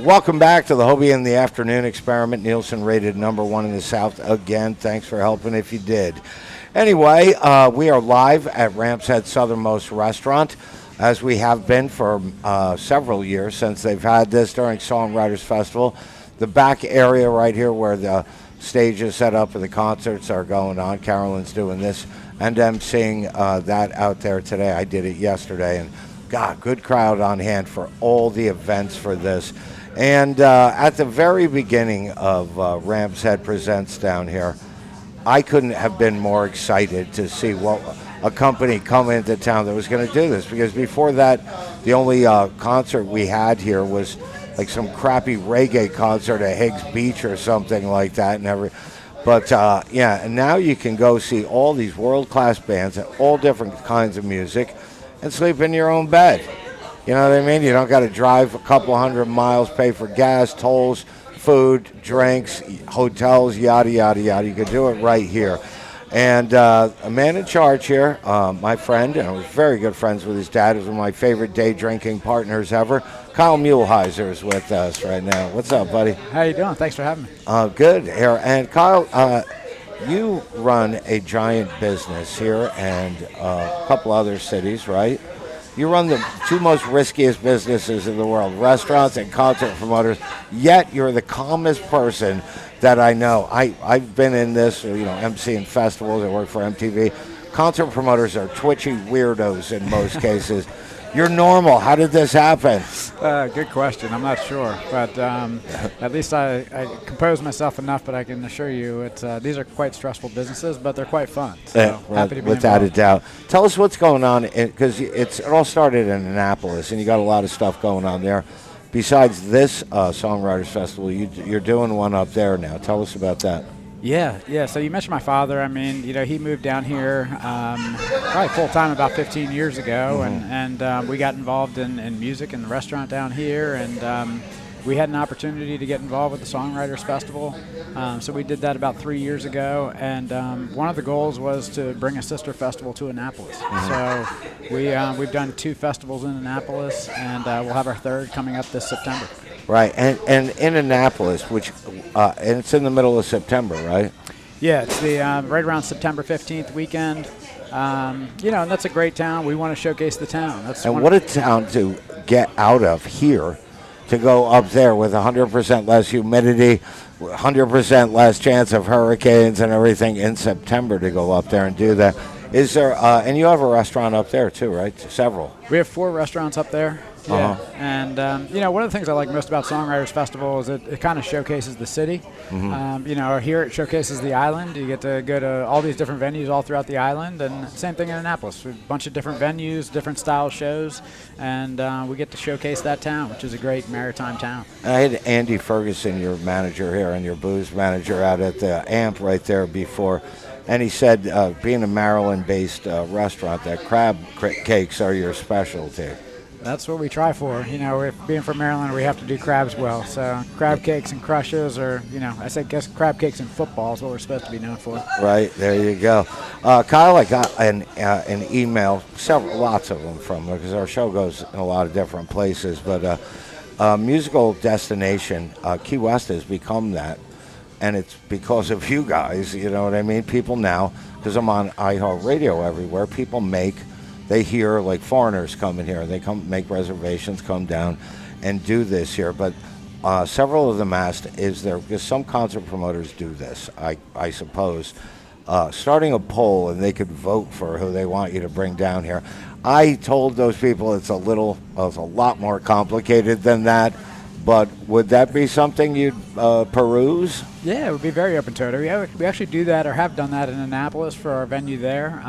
Welcome back to the Hoebee in the Afternoon Experiment. Nielsen rated #1 in the South again. Thanks for helping if you did. Anyway, we are live at Ramp's Head Southernmost restaurant, as we have been for several years since they've had this during Songwriters Festival. The back area right here where the stage is set up and the concerts are going on. Carolyn's doing this and emceeing that out there today. I did it yesterday, and God, good crowd on hand for all the events for this. And at the very beginning of Ramp's Head Presents down here, I couldn't have been more excited to see what a company come into town that was going to do this, because before that, the only concert we had here was like some crappy reggae concert at Higgs Beach or something like that. But yeah, and now you can go see all these world-class bands at all different kinds of music and sleep in your own bed. You know what I mean? You don't got to drive a couple hundred miles, pay for gas, tolls, food, drinks, hotels, yada, yada, yada. You could do it right here. And a man in charge here, my friend, and I was very good friends with his dad. He was one of my favorite day drinking partners ever. Kyle Muehlhauser is with us right now. What's up, buddy? How you doing? Thanks for having me. Good here. And Kyle, you run a giant business here and a couple other cities, right? You run the two most riskiest businesses in the world, restaurants and concert promoters, yet you're the calmest person that I know. I've been in this, emceeing festivals. I work for MTV. Concert promoters are twitchy weirdos in most cases. You're normal. How did this happen? Good question. I'm not sure, but at least I compose myself enough. But I can assure you, these are quite stressful businesses, but they're quite fun. So happy to be without involved. a doubt. Tell us what's going on, because it all started in Annapolis, and you got a lot of stuff going on there. Besides this Songwriters Festival, you're doing one up there now. Tell us about that. Yeah. So you mentioned my father. I mean, he moved down here probably full time about 15 years ago, and we got involved in music in the restaurant down here, and we had an opportunity to get involved with the Songwriters Festival. So we did that about 3 years ago, and one of the goals was to bring a sister festival to Annapolis. So we've done 2 festivals in Annapolis, and we'll have our 3rd coming up this September. Right, and in Annapolis, which and it's in the middle of September, right? Yeah, it's the right around September 15th weekend. And that's a great town. We want to showcase the town. And what a town to get out of here to go up there with 100% less humidity, 100% less chance of hurricanes and everything in September, to go up there and do that. Is there, and you have a restaurant up there too, right? Several. We have 4 restaurants up there. Yeah, and one of the things I like most about Songwriters Festival is it kind of showcases the city. Here it showcases the island. You get to go to all these different venues all throughout the island, and same thing in Annapolis. We have a bunch of different venues, different style shows, and we get to showcase that town, which is a great maritime town. I had Andy Ferguson, your manager here, and your booze manager out at the AMP right there before, and he said, being a Maryland-based restaurant, that crab cakes are your specialty. That's what we try for. Being from Maryland, we have to do crabs well. So crab cakes and crushes, or I guess crab cakes and football is what we're supposed to be known for. Right, there you go. Kyle, I got an email, lots of them from her, because our show goes in a lot of different places. But musical destination, Key West has become that, and it's because of you guys. You know what I mean? People now, because I'm on iHeartRadio everywhere, they hear like foreigners coming here. They come make reservations, come down, and do this here. But several of them asked, because some concert promoters do this, I suppose, starting a poll, and they could vote for who they want you to bring down here. I told those people it's a lot more complicated than that. But would that be something you'd peruse? Yeah, it would be very open to it. We actually do that, or have done that in Annapolis for our venue there.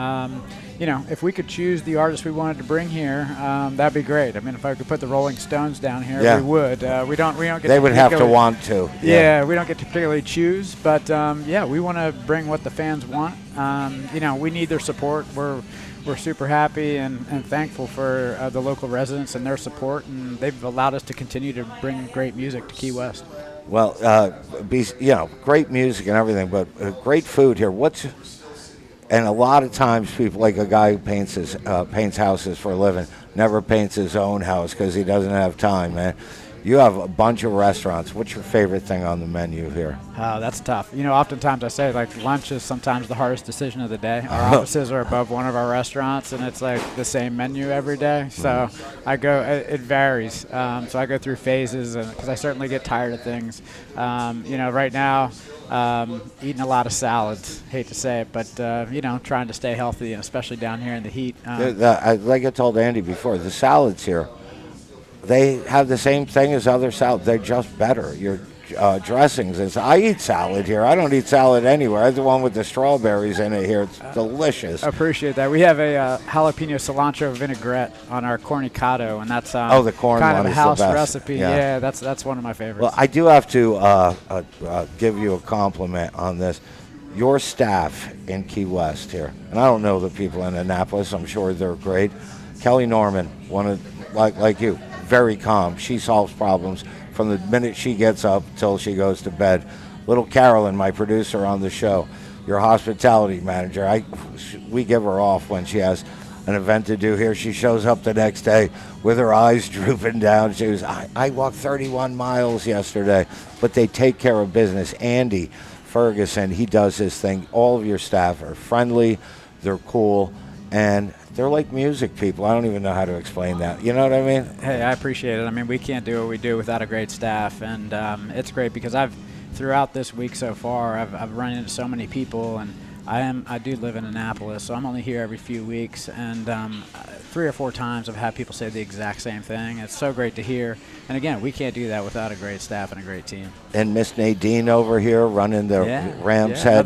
If we could choose the artist we wanted to bring here, that'd be great. I mean, if I could put the Rolling Stones down here, we would. We don't get. They would have to want to. Yeah, we don't get to particularly choose, but we want to bring what the fans want. We need their support. We're super happy and thankful for the local residents and their support, and they've allowed us to continue to bring great music to Key West. Well, great music and everything, but great food here. And a lot of times people, like a guy who paints houses for a living, never paints his own house because he doesn't have time, man. You have a bunch of restaurants. What's your favorite thing on the menu here? Oh, that's tough. Oftentimes I say, like, lunch is sometimes the hardest decision of the day. Our offices are above one of our restaurants, and it's like the same menu every day. So it varies. So I go through phases because I certainly get tired of things. Right now, eating a lot of salads. Hate to say it, but trying to stay healthy, and especially down here in the heat. Like I told Andy before, the salads here, they have the same thing as other salads. They're just better. Your dressings. I eat salad here. I don't eat salad anywhere. I have the one with the strawberries in it here. It's delicious. Appreciate that. We have a jalapeno cilantro vinaigrette on our cornicado, and that's the corn kind one of a is house the best. recipe. Yeah, that's one of my favorites. Well, I do have to give you a compliment on this. Your staff in Key West here, and I don't know the people in Annapolis. I'm sure they're great. Kelly Norman, one of like you, very calm. She solves problems from the minute she gets up till she goes to bed. Little Carolyn, my producer on the show, your hospitality manager, we give her off when she has an event to do here. She shows up the next day with her eyes drooping down. She was, I walked 31 miles yesterday, but they take care of business. Andy Ferguson, he does his thing. All of your staff are friendly, they're cool, and they're like music people. I don't even know how to explain that. You know what I mean? Hey, I appreciate it. I mean, we can't do what we do without a great staff, and it's great because throughout this week so far, I've run into so many people, and I do live in Annapolis, so I'm only here every few weeks, and 3 or 4 times I've had people say the exact same thing. It's so great to hear, and again, we can't do that without a great staff and a great team. And Miss Nadine over here running the Rams Head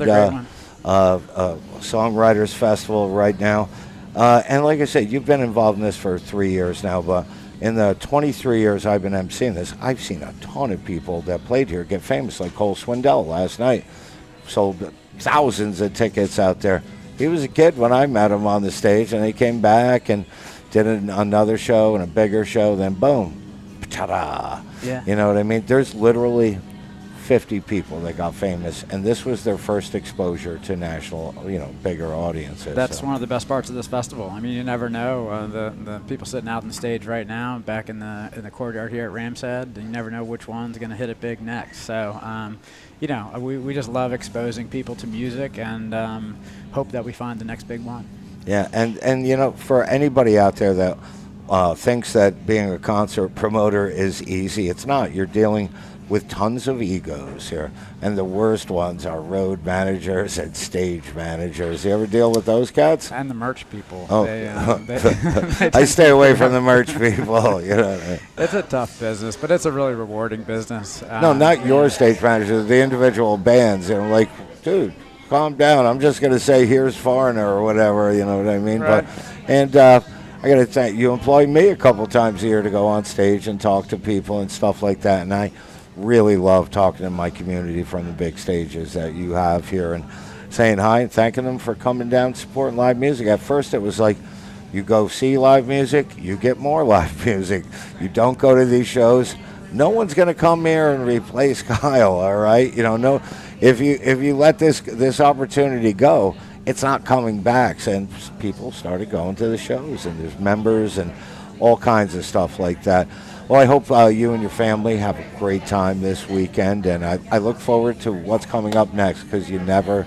Songwriters Festival right now. And like I said, you've been involved in this for 3 years now, but in the 23 years I've been emceeing this, I've seen a ton of people that played here get famous, like Cole Swindell last night. Sold thousands of tickets out there. He was a kid when I met him on the stage, and he came back and did another show and a bigger show, then boom, ta-da. Yeah. You know what I mean? There's literally 50 people that got famous, and this was their first exposure to national, bigger audiences. That's one of the best parts of this festival. I mean, you never know. The people sitting out on the stage right now, back in the courtyard here at Rams Head, you never know which one's going to hit it big next. So, we just love exposing people to music, and hope that we find the next big one. Yeah, and for anybody out there that thinks that being a concert promoter is easy, it's not. You're dealing with tons of egos here, and the worst ones are road managers and stage managers. You ever deal with those cats? And the merch people. Oh, they I stay away from the merch people. It's a tough business, but it's a really rewarding business. No, not your stage managers, the individual bands. Like, dude, calm down. I'm just going to say, here's Foreigner or whatever, you know what I mean? Right. I got to thank you. Employ me a couple times a year to go on stage and talk to people and stuff like that, and I really love talking to my community from the big stages that you have here and saying hi and thanking them for coming down supporting live music. At first it was like, you go see live music, you get more live music. You don't go to these shows, no one's going to come here and replace Kyle, all right? No, if you let this opportunity go, it's not coming back. And people started going to the shows, and there's members and all kinds of stuff like that. Well, I hope you and your family have a great time this weekend, and I look forward to what's coming up next, because you never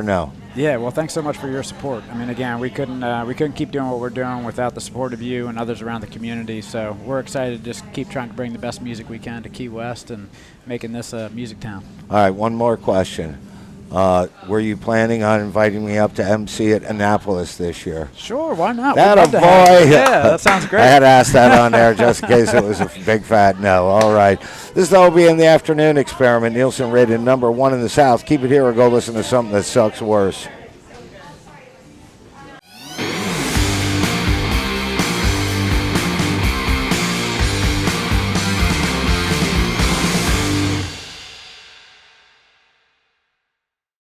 know. Yeah, well, thanks so much for your support. I mean, again, we couldn't keep doing what we're doing without the support of you and others around the community. So we're excited to just keep trying to bring the best music we can to Key West and making this a music town. All right, one more question. Were you planning on inviting me up to MC at Annapolis this year? Sure, why not? That a boy. Yeah, that sounds great. I had to ask that on there just in case it was a big fat no. All right. This is the Hoebee in the Afternoon Experiment. Nielsen rated #1 in the South. Keep it here or go listen to something that sucks worse.